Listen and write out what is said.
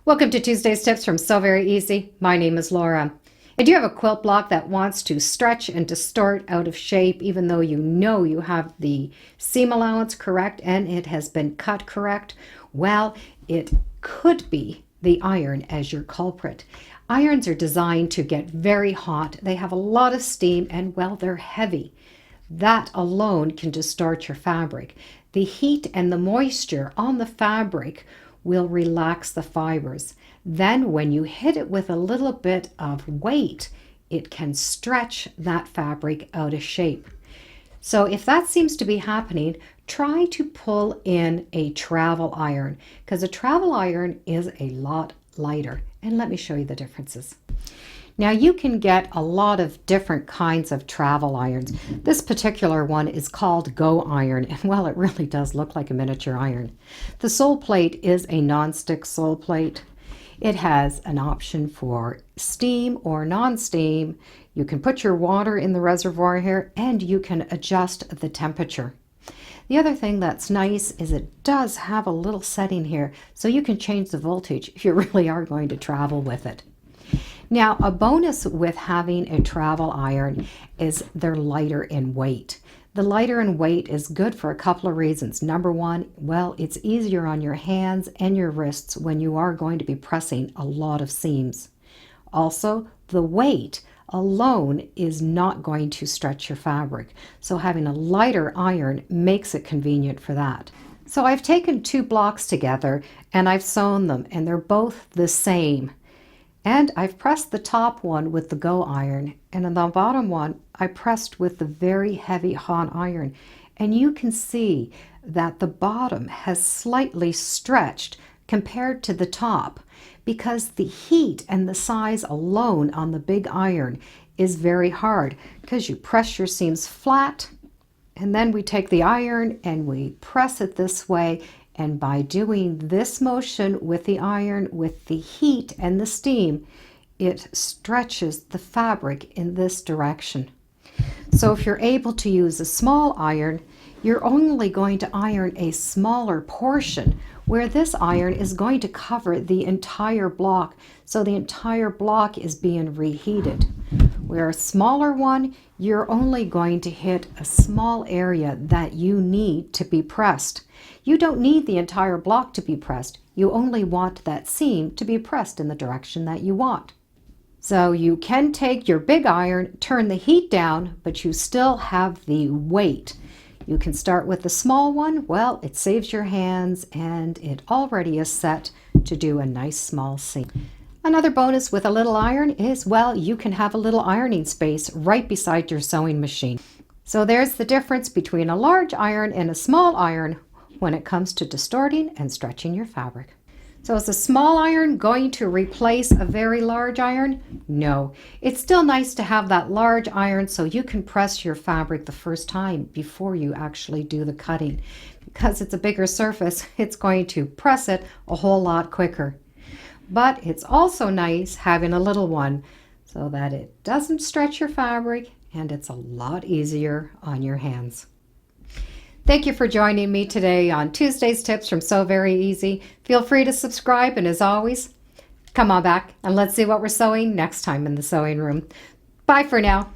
Welcome to Tuesday's Tips from So Very Easy. My name is Laura. I do have a quilt block that wants to stretch and distort out of shape, even though you know you have the seam allowance correct and it has been cut correct. Well, it could be the iron as your culprit. Irons are designed to get very hot. They have a lot of steam and, well, they're heavy. That alone can distort your fabric. The heat and the moisture on the fabric will relax the fibers. Then when you hit it with a little bit of weight, it can stretch that fabric out of shape. So if that seems to be happening, try to pull in a travel iron, because a travel iron is a lot lighter. And let me show you the differences. Now you can get a lot of different kinds of travel irons. This particular one is called Go Iron, and well, it really does look like a miniature iron. The sole plate is a non-stick sole plate. It has an option for steam or non-steam. You can put your water in the reservoir here, and you can adjust the temperature. The other thing that's nice is it does have a little setting here, so you can change the voltage if you really are going to travel with it. Now, a bonus with having a travel iron is they're lighter in weight. The lighter in weight is good for a couple of reasons. Number one, well, it's easier on your hands and your wrists when you are going to be pressing a lot of seams. Also, the weight alone is not going to stretch your fabric, so having a lighter iron makes it convenient for that. So I've taken two blocks together and I've sewn them, and they're both the same. And I've pressed the top one with the Go iron, and on the bottom one I pressed with the very heavy hot iron. And you can see that the bottom has slightly stretched compared to the top, because the heat and the size alone on the big iron is very hard, because you press your seams flat, and then we take the iron and we press it this way. And by doing this motion with the iron, with the heat and the steam, it stretches the fabric in this direction. So if you're able to use a small iron, you're only going to iron a smaller portion, where this iron is going to cover the entire block. So the entire block is being reheated. Where a smaller one, you're only going to hit a small area that you need to be pressed. You don't need the entire block to be pressed. You only want that seam to be pressed in the direction that you want. So you can take your big iron, turn the heat down, but you still have the weight. You can start with the small one. Well, it saves your hands and it already is set to do a nice small seam. Another bonus with a little iron is, well, you can have a little ironing space right beside your sewing machine. So there's the difference between a large iron and a small iron when it comes to distorting and stretching your fabric. So is a small iron going to replace a very large iron? No. It's still nice to have that large iron so you can press your fabric the first time before you actually do the cutting. Because it's a bigger surface, it's going to press it a whole lot quicker. But it's also nice having a little one so that it doesn't stretch your fabric and it's a lot easier on your hands. Thank you for joining me today on Tuesday's Tips from So Very Easy. Feel free to subscribe, and as always, come on back and let's see what we're sewing next time in the sewing room. Bye for now.